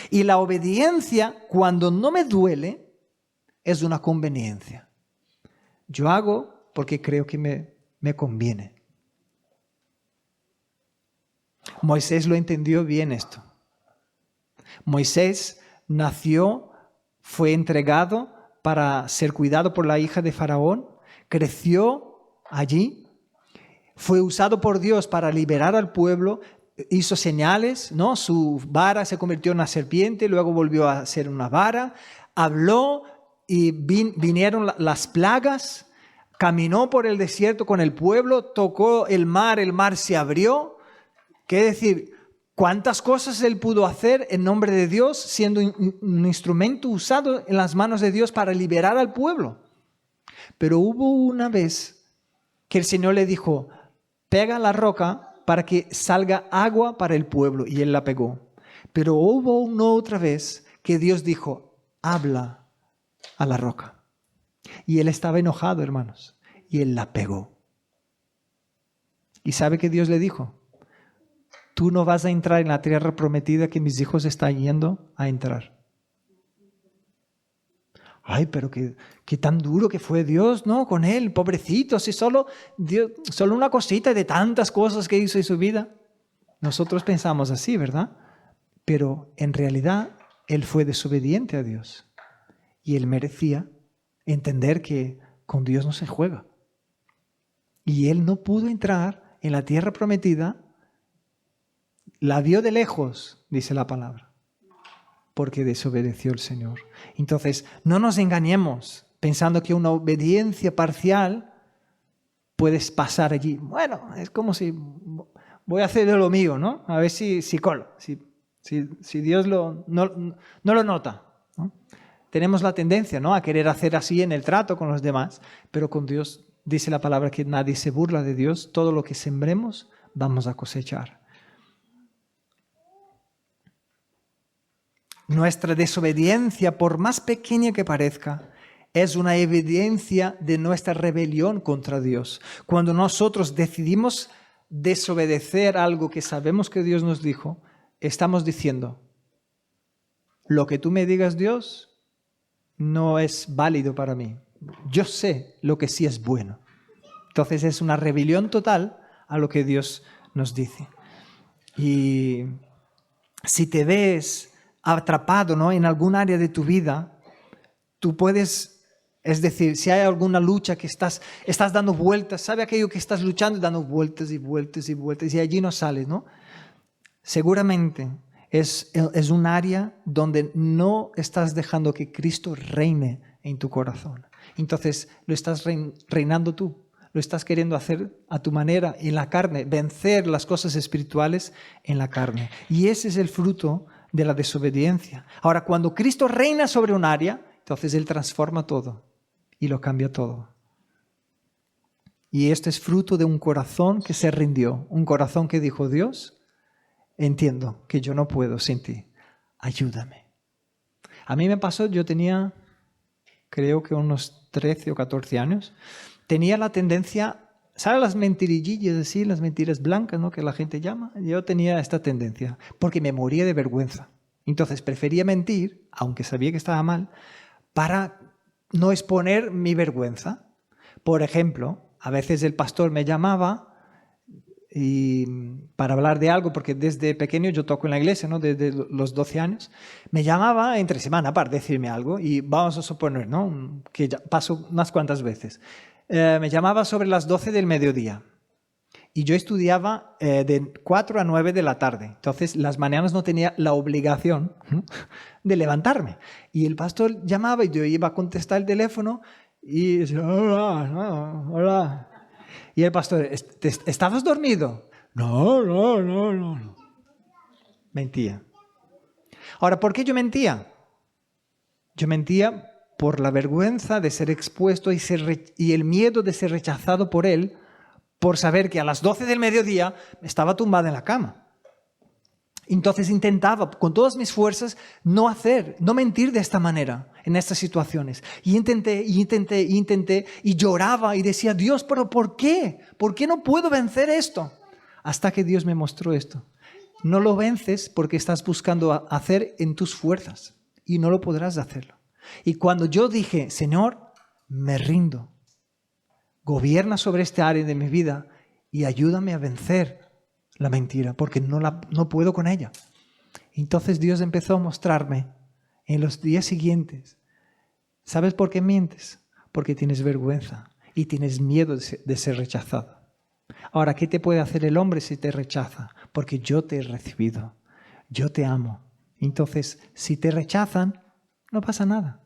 Y la obediencia, cuando no me duele, es una conveniencia. Yo hago porque creo que me conviene. Moisés lo entendió bien esto. Moisés nació, fue entregado para ser cuidado por la hija de Faraón, creció allí, fue usado por Dios para liberar al pueblo, hizo señales, ¿no? Su vara se convirtió en una serpiente, luego volvió a ser una vara, habló y vinieron las plagas, caminó por el desierto con el pueblo, tocó el mar se abrió. Quiere decir, ¿cuántas cosas él pudo hacer en nombre de Dios, siendo un instrumento usado en las manos de Dios para liberar al pueblo? Pero hubo una vez que el Señor le dijo: pega la roca para que salga agua para el pueblo, y él la pegó. Pero hubo una otra vez que Dios dijo: habla a la roca. Y él estaba enojado, hermanos, y él la pegó. ¿Y sabe qué Dios le dijo? Tú no vas a entrar en la tierra prometida que mis hijos están yendo a entrar. Ay, pero qué tan duro que fue Dios, ¿no? Con él, pobrecito, si solo una cosita de tantas cosas que hizo en su vida. Nosotros pensamos así, ¿verdad? Pero en realidad él fue desobediente a Dios. Y él merecía entender que con Dios no se juega. Y él no pudo entrar en la tierra prometida. La vio de lejos, dice la palabra, porque desobedeció el Señor. Entonces, no nos engañemos pensando que una obediencia parcial puedes pasar allí. Bueno, es como si voy a hacer de lo mío, ¿no? A ver si colo, si Dios no lo nota, ¿no? Tenemos la tendencia, ¿no?, a querer hacer así en el trato con los demás, pero con Dios dice la palabra que nadie se burla de Dios. Todo lo que sembremos vamos a cosechar. Nuestra desobediencia, por más pequeña que parezca, es una evidencia de nuestra rebelión contra Dios. Cuando nosotros decidimos desobedecer algo que sabemos que Dios nos dijo, estamos diciendo: lo que tú me digas, Dios, no es válido para mí. Yo sé lo que sí es bueno. Entonces es una rebelión total a lo que Dios nos dice. Y si te ves atrapado, ¿no?, en algún área de tu vida, tú puedes, es decir, si hay alguna lucha que estás dando vueltas, ¿sabe aquello que estás luchando, dando vueltas y vueltas y vueltas y allí no sales, ¿no? Seguramente es un área donde no estás dejando que Cristo reine en tu corazón. Entonces lo estás reinando tú, lo estás queriendo hacer a tu manera, en la carne, vencer las cosas espirituales en la carne. Y ese es el fruto de la desobediencia. Ahora, cuando Cristo reina sobre un área, entonces Él transforma todo y lo cambia todo. Y esto es fruto de un corazón que se rindió, un corazón que dijo: Dios, entiendo que yo no puedo sin ti, ayúdame. A mí me pasó, yo tenía, creo que unos 13 o 14 años, tenía la tendencia, ¿sabes las mentirillillas así, las mentiras blancas, ¿no?, que la gente llama? Yo tenía esta tendencia, porque me moría de vergüenza. Entonces prefería mentir, aunque sabía que estaba mal, para no exponer mi vergüenza. Por ejemplo, a veces el pastor me llamaba para hablar de algo, porque desde pequeño yo toco en la iglesia, ¿no?, desde los 12 años. Me llamaba entre semana para decirme algo y vamos a suponer, ¿no?, que ya pasó unas cuantas veces. Me llamaba sobre las 12 del mediodía y yo estudiaba de 4 a 9 de la tarde. Entonces las mañanas no tenía la obligación de levantarme. Y el pastor llamaba y yo iba a contestar el teléfono y decía: hola, hola. Y el pastor: ¿estabas dormido? No. Mentía. Ahora, ¿por qué yo mentía? Yo mentía por la vergüenza de ser expuesto y el miedo de ser rechazado por él, por saber que a las 12 del mediodía estaba tumbada en la cama. Entonces intentaba con todas mis fuerzas no mentir de esta manera en estas situaciones. Y intenté y lloraba y decía: Dios, ¿pero por qué? ¿Por qué no puedo vencer esto? Hasta que Dios me mostró esto. No lo vences porque estás buscando hacer en tus fuerzas y no lo podrás hacerlo. Y cuando yo dije: Señor, me rindo, gobierna sobre este área de mi vida y ayúdame a vencer la mentira, porque no puedo con ella. Entonces Dios empezó a mostrarme en los días siguientes: ¿sabes por qué mientes? Porque tienes vergüenza y tienes miedo de ser rechazado. Ahora, ¿qué te puede hacer el hombre si te rechaza? Porque yo te he recibido, yo te amo. Entonces, si te rechazan, no pasa nada.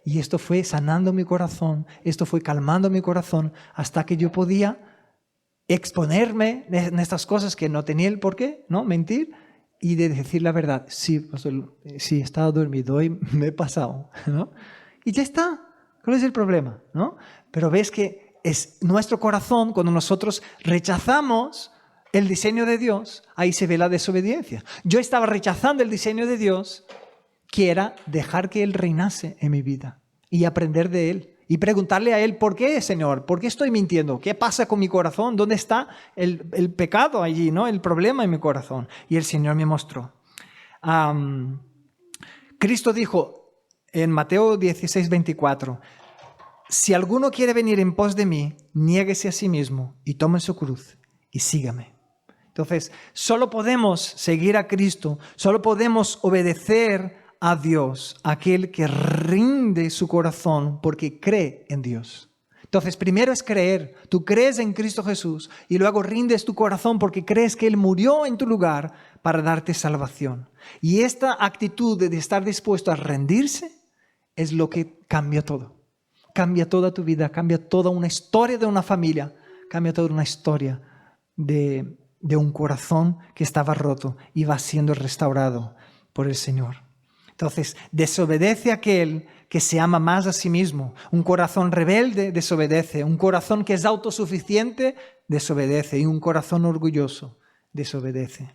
Y esto fue sanando mi corazón, esto fue calmando mi corazón, hasta que yo podía exponerme en estas cosas que no tenía el por qué, ¿no?, mentir, y de decir la verdad. Sí, he estado dormido, hoy me he pasado, ¿no? Y ya está. ¿Cuál es el problema, no? Pero ves que es nuestro corazón, cuando nosotros rechazamos el diseño de Dios, ahí se ve la desobediencia. Yo estaba rechazando el diseño de Dios, que era dejar que Él reinase en mi vida y aprender de Él. Y preguntarle a Él: ¿por qué, Señor? ¿Por qué estoy mintiendo? ¿Qué pasa con mi corazón? ¿Dónde está el pecado allí, ¿no?, el problema en mi corazón? Y el Señor me mostró. Cristo dijo en Mateo 16:24: si alguno quiere venir en pos de mí, niéguese a sí mismo y tome su cruz y sígame. Entonces, solo podemos seguir a Cristo, solo podemos obedecer a Dios, aquel que rinde su corazón porque cree en Dios. Entonces, primero es creer. Tú crees en Cristo Jesús y luego rindes tu corazón porque crees que Él murió en tu lugar para darte salvación. Y esta actitud de estar dispuesto a rendirse es lo que cambia todo. Cambia toda tu vida, cambia toda una historia de una familia, cambia toda una historia de un corazón que estaba roto y va siendo restaurado por el Señor. Entonces, desobedece a aquel que se ama más a sí mismo. Un corazón rebelde desobedece. Un corazón que es autosuficiente desobedece. Y un corazón orgulloso desobedece.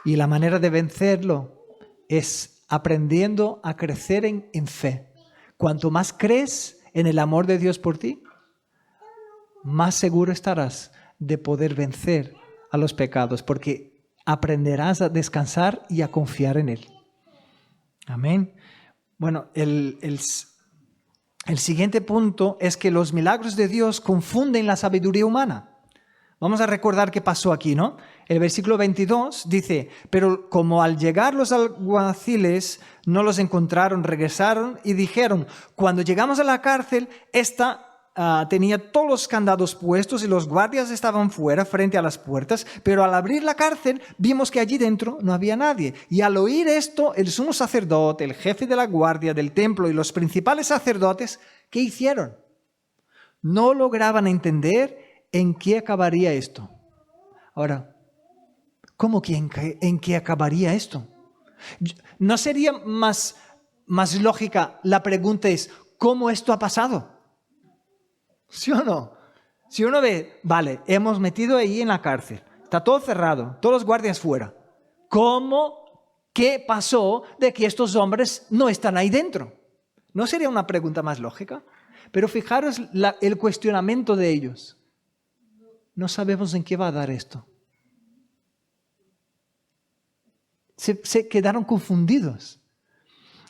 Y la manera de vencerlo es aprendiendo a crecer en fe. Cuanto más crees en el amor de Dios por ti, más seguro estarás de poder vencer a los pecados, porque aprenderás a descansar y a confiar en Él. Amén. Bueno, el siguiente punto es que los milagros de Dios confunden la sabiduría humana. Vamos a recordar qué pasó aquí, ¿no? El versículo 22 dice, pero como al llegar los alguaciles no los encontraron, regresaron y dijeron, cuando llegamos a la cárcel, esta tenía todos los candados puestos y los guardias estaban fuera, frente a las puertas, pero al abrir la cárcel vimos que allí dentro no había nadie. Y al oír esto, el sumo sacerdote, el jefe de la guardia del templo y los principales sacerdotes, ¿qué hicieron? No lograban entender en qué acabaría esto. Ahora, ¿cómo que en qué acabaría esto? ¿No sería más lógica la pregunta es, ¿cómo esto ha pasado? ¿Sí o no? Si uno ve, vale, hemos metido ahí en la cárcel, está todo cerrado, todos los guardias fuera. ¿Qué pasó de que estos hombres no están ahí dentro? ¿No sería una pregunta más lógica? Pero fijaros el cuestionamiento de ellos. No sabemos en qué va a dar esto. Se quedaron confundidos.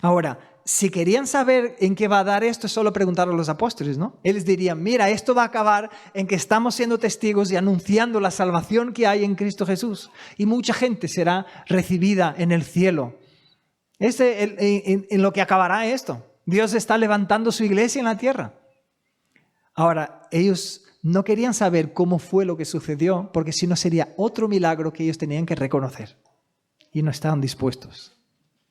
Ahora, si querían saber en qué va a dar esto, solo preguntaron a los apóstoles, ¿no? Ellos dirían, mira, esto va a acabar en que estamos siendo testigos y anunciando la salvación que hay en Cristo Jesús. Y mucha gente será recibida en el cielo. Es en lo que acabará esto. Dios está levantando su iglesia en la tierra. Ahora, ellos no querían saber cómo fue lo que sucedió, porque si no sería otro milagro que ellos tenían que reconocer. Y no estaban dispuestos.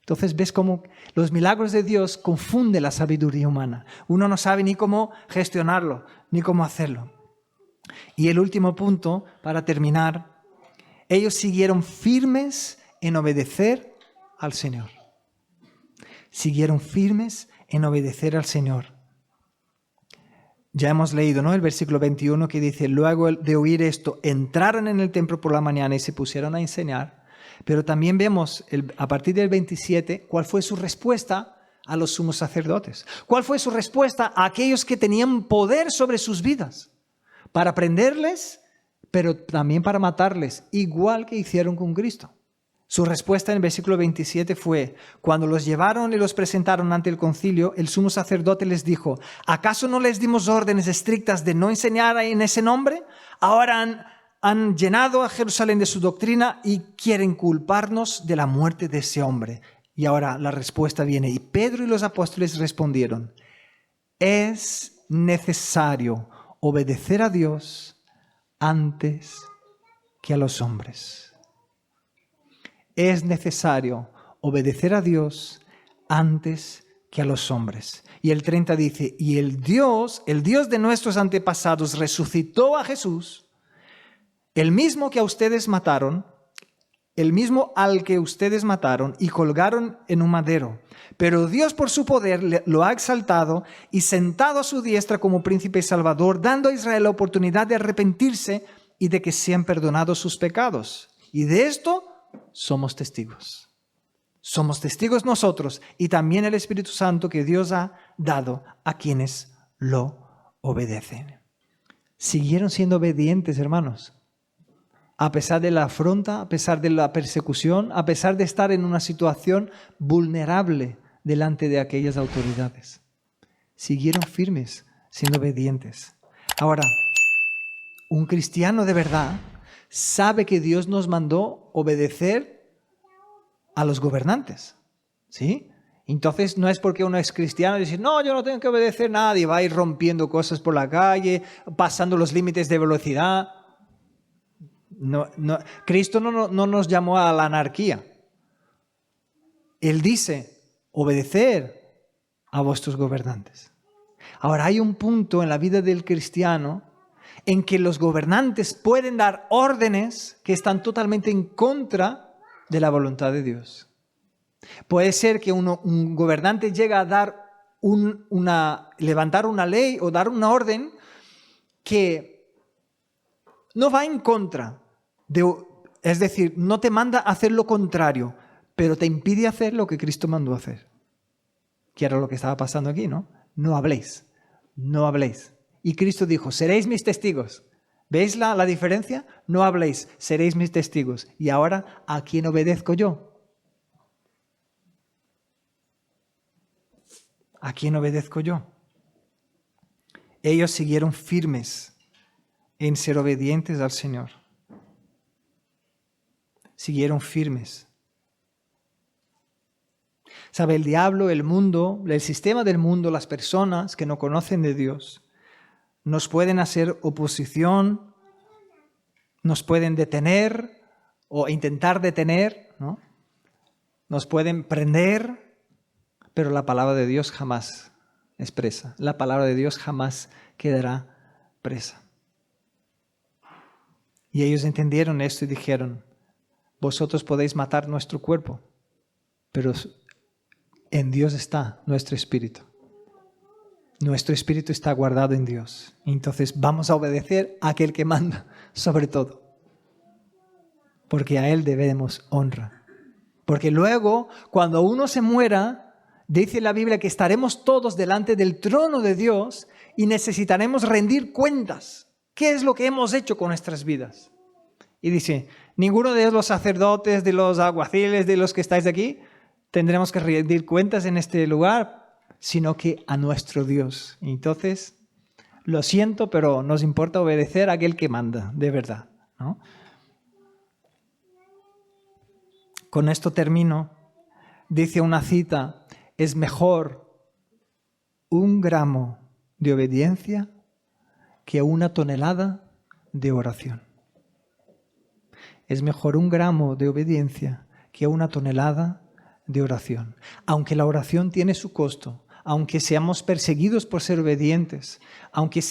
Entonces ves cómo los milagros de Dios confunden la sabiduría humana. Uno no sabe ni cómo gestionarlo, ni cómo hacerlo. Y el último punto, para terminar, ellos siguieron firmes en obedecer al Señor. Siguieron firmes en obedecer al Señor. Ya hemos leído, ¿no? El versículo 21 que dice, luego de oír esto, entraron en el templo por la mañana y se pusieron a enseñar. Pero también vemos a partir del 27 cuál fue su respuesta a los sumos sacerdotes. ¿Cuál fue su respuesta a aquellos que tenían poder sobre sus vidas? Para prenderles, pero también para matarles, igual que hicieron con Cristo. Su respuesta en el versículo 27 fue, cuando los llevaron y los presentaron ante el concilio, el sumo sacerdote les dijo, ¿acaso no les dimos órdenes estrictas de no enseñar en ese nombre? Ahora han llenado a Jerusalén de su doctrina y quieren culparnos de la muerte de ese hombre. Y ahora la respuesta viene. Y Pedro y los apóstoles respondieron, es necesario obedecer a Dios antes que a los hombres. Es necesario obedecer a Dios antes que a los hombres. Y el 30 dice, y el Dios de nuestros antepasados resucitó a Jesús, el mismo que a ustedes mataron, el mismo al que ustedes mataron y colgaron en un madero. Pero Dios por su poder lo ha exaltado y sentado a su diestra como príncipe y salvador, dando a Israel la oportunidad de arrepentirse y de que sean perdonados sus pecados. Y de esto somos testigos. Somos testigos nosotros y también el Espíritu Santo que Dios ha dado a quienes lo obedecen. Siguieron siendo obedientes, hermanos. A pesar de la afrenta, a pesar de la persecución, a pesar de estar en una situación vulnerable delante de aquellas autoridades. Siguieron firmes, siendo obedientes. Ahora, un cristiano de verdad sabe que Dios nos mandó obedecer a los gobernantes, ¿sí? Entonces no es porque uno es cristiano y dice, no, yo no tengo que obedecer a nadie, va a ir rompiendo cosas por la calle, pasando los límites de velocidad. No, Cristo no nos llamó a la anarquía. Él dice, obedecer a vuestros gobernantes. Ahora hay un punto en la vida del cristiano en que los gobernantes pueden dar órdenes que están totalmente en contra de la voluntad de Dios. Puede ser que un gobernante llegue a dar levantar una ley o dar una orden que no va en contra es decir, no te manda a hacer lo contrario, pero te impide hacer lo que Cristo mandó hacer. Que era lo que estaba pasando aquí, ¿no? No habléis, no habléis. Y Cristo dijo, seréis mis testigos. ¿Veis la diferencia? No habléis, seréis mis testigos. Y ahora, ¿a quién obedezco yo? ¿A quién obedezco yo? Ellos siguieron firmes en ser obedientes al Señor. siguieron firmes. ¿Sabe? El diablo, el mundo, el sistema del mundo, las personas que no conocen de Dios, nos pueden hacer oposición, nos pueden detener o intentar detener, ¿no? Nos pueden prender, pero la palabra de Dios jamás es presa. La palabra de Dios jamás quedará presa. Y ellos entendieron esto y dijeron, vosotros podéis matar nuestro cuerpo, pero en Dios está nuestro espíritu. Nuestro espíritu está guardado en Dios. Entonces vamos a obedecer a aquel que manda sobre todo. Porque a Él debemos honra. Porque luego, cuando uno se muera, dice la Biblia que estaremos todos delante del trono de Dios y necesitaremos rendir cuentas. ¿Qué es lo que hemos hecho con nuestras vidas? Y dice, ninguno de los sacerdotes, de los alguaciles, de los que estáis aquí, tendremos que rendir cuentas en este lugar, sino que a nuestro Dios. Entonces, lo siento, pero nos importa obedecer a aquel que manda, de verdad, ¿no? Con esto termino. Dice una cita, es mejor 1 gramo de obediencia que 1 tonelada de oración. Es mejor 1 gramo de obediencia que 1 tonelada de oración. Aunque la oración tiene su costo, aunque seamos perseguidos por ser obedientes, aunque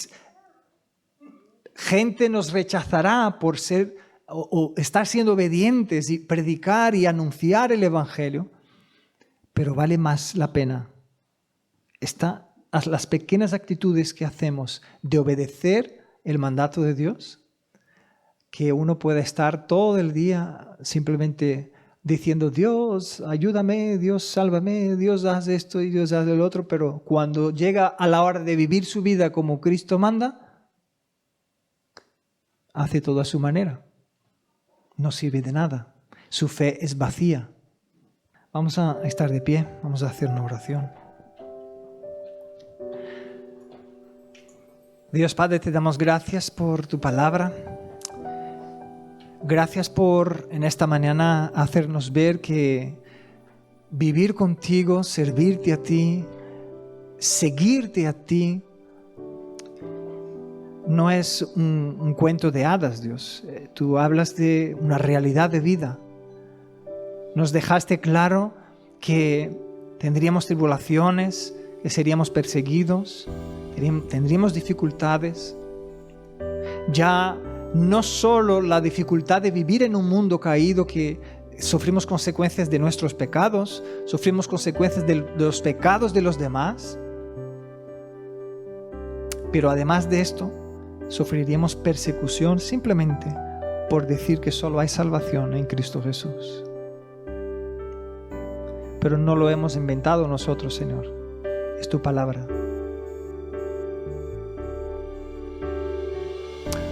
gente nos rechazará por ser o estar siendo obedientes y predicar y anunciar el Evangelio, pero vale más la pena las pequeñas actitudes que hacemos de obedecer el mandato de Dios, que uno puede estar todo el día simplemente diciendo, Dios, ayúdame, Dios, sálvame, Dios, haz esto y Dios, haz el otro, pero cuando llega a la hora de vivir su vida como Cristo manda, hace todo a su manera. No sirve de nada. Su fe es vacía. Vamos a estar de pie, vamos a hacer una oración. Dios Padre, te damos gracias por tu palabra. Gracias por en esta mañana hacernos ver que vivir contigo, servirte a ti, seguirte a ti, no es un cuento de hadas, Dios. Tú hablas de una realidad de vida. Nos dejaste claro que tendríamos tribulaciones, que seríamos perseguidos, tendríamos dificultades. Ya no solo la dificultad de vivir en un mundo caído que sufrimos consecuencias de nuestros pecados, sufrimos consecuencias de los pecados de los demás, pero además de esto, sufriríamos persecución simplemente por decir que solo hay salvación en Cristo Jesús. Pero no lo hemos inventado nosotros, Señor. Es tu palabra.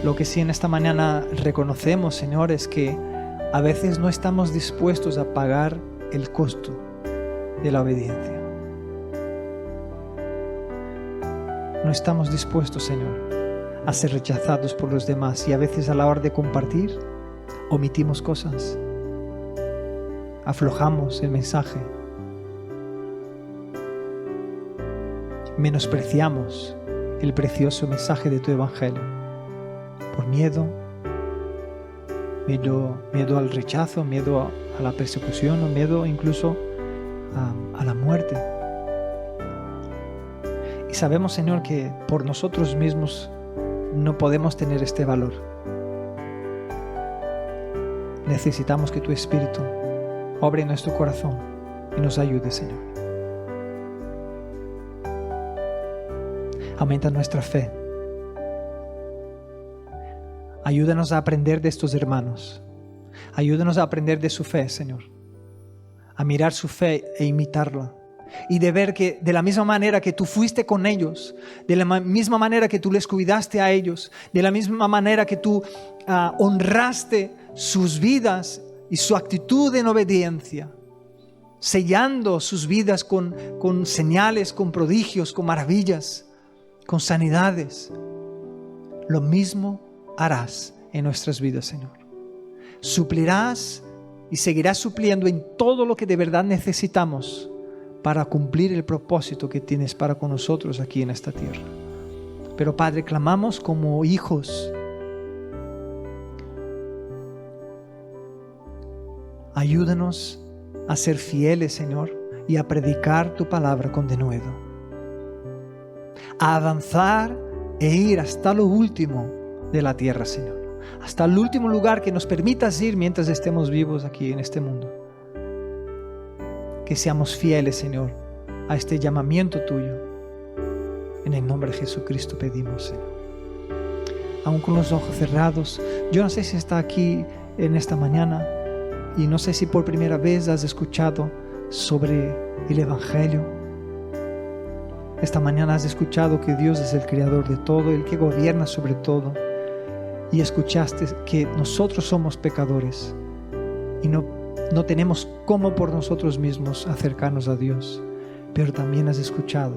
Lo que sí en esta mañana reconocemos, Señor, es que a veces no estamos dispuestos a pagar el costo de la obediencia. No estamos dispuestos, Señor, a ser rechazados por los demás, y a veces a la hora de compartir omitimos cosas, aflojamos el mensaje, menospreciamos el precioso mensaje de tu Evangelio por miedo al rechazo, miedo a la persecución o miedo incluso a la muerte. Y sabemos, Señor, que por nosotros mismos no podemos tener este valor. Necesitamos que tu Espíritu obre en nuestro corazón y nos ayude, Señor. Aumenta nuestra fe. Ayúdanos a aprender de estos hermanos. Ayúdanos a aprender de su fe, Señor. A mirar su fe e imitarla. Y de ver que de la misma manera que tú fuiste con ellos, de la misma manera que tú les cuidaste a ellos, de la misma manera que tú honraste sus vidas y su actitud en obediencia, sellando sus vidas con señales, con prodigios, con maravillas, con sanidades, lo mismo harás en nuestras vidas, Señor. Suplirás y seguirás supliendo en todo lo que de verdad necesitamos para cumplir el propósito que tienes para con nosotros aquí en esta tierra. Pero Padre, clamamos como hijos. Ayúdanos a ser fieles, Señor, y a predicar tu palabra con denuedo. A avanzar e ir hasta lo último de la tierra, Señor. Hasta el último lugar que nos permitas ir mientras estemos vivos aquí en este mundo. Que seamos fieles, Señor, a este llamamiento tuyo. En el nombre de Jesucristo pedimos, Señor. Aún con los ojos cerrados, yo no sé si está aquí en esta mañana y no sé si por primera vez has escuchado sobre el Evangelio. Esta mañana has escuchado que Dios es el creador de todo, el que gobierna sobre todo. Y escuchaste que nosotros somos pecadores y no tenemos cómo por nosotros mismos acercarnos a Dios. Pero también has escuchado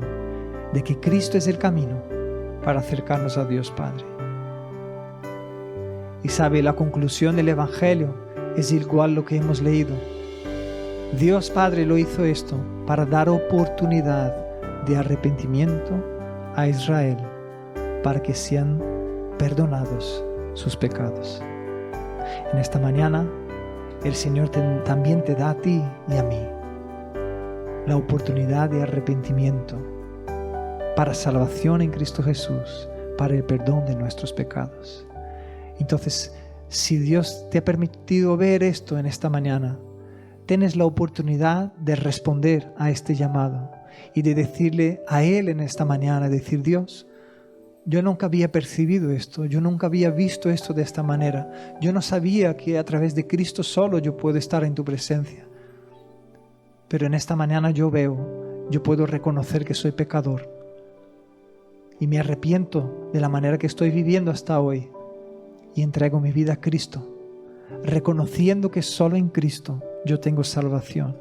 de que Cristo es el camino para acercarnos a Dios Padre. Y sabe, la conclusión del Evangelio es igual lo que hemos leído. Dios Padre lo hizo esto para dar oportunidad de arrepentimiento a Israel para que sean perdonados sus pecados. En esta mañana el Señor también te da a ti y a mí la oportunidad de arrepentimiento para salvación en Cristo Jesús, para el perdón de nuestros pecados. Entonces, si Dios te ha permitido ver esto en esta mañana, tienes la oportunidad de responder a este llamado y de decirle a Él en esta mañana, decir: Dios, yo nunca había percibido esto, yo nunca había visto esto de esta manera, yo no sabía que a través de Cristo solo yo puedo estar en tu presencia, pero en esta mañana yo puedo reconocer que soy pecador y me arrepiento de la manera que estoy viviendo hasta hoy y entrego mi vida a Cristo, reconociendo que solo en Cristo yo tengo salvación,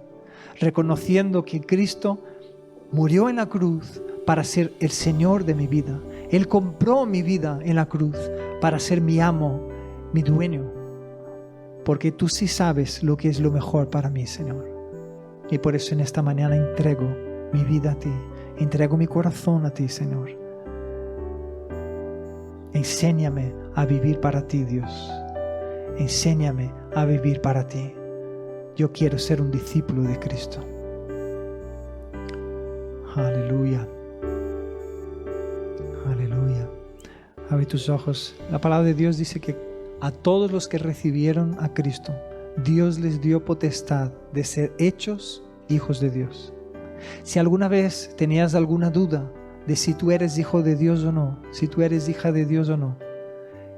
reconociendo que Cristo murió en la cruz para ser el Señor de mi vida. Él compró mi vida en la cruz para ser mi amo, mi dueño, porque tú sí sabes lo que es lo mejor para mí, Señor. Y por eso en esta mañana entrego mi vida a ti, entrego mi corazón a ti, Señor. Enséñame a vivir para ti, Dios. Enséñame a vivir para ti. Yo quiero ser un discípulo de Cristo. Aleluya. Aleluya. Abre tus ojos. La palabra de Dios dice que a todos los que recibieron a Cristo, Dios les dio potestad de ser hechos hijos de Dios. Si alguna vez tenías alguna duda de si tú eres hijo de Dios o no, si tú eres hija de Dios o no,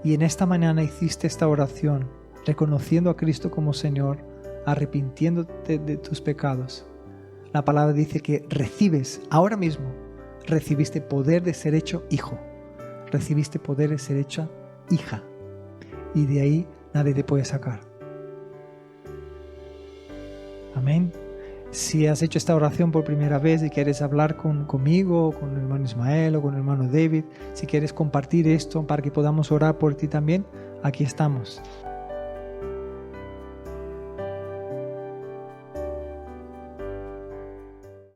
y en esta mañana hiciste esta oración, reconociendo a Cristo como Señor, arrepintiéndote de tus pecados, la palabra dice que recibes, ahora mismo, recibiste poder de ser hecho hijo, recibiste poder de ser hecha hija, y de ahí nadie te puede sacar. Amén. Si has hecho esta oración por primera vez y quieres hablar conmigo, con el hermano Ismael o con el hermano David, si quieres compartir esto para que podamos orar por ti también, aquí estamos.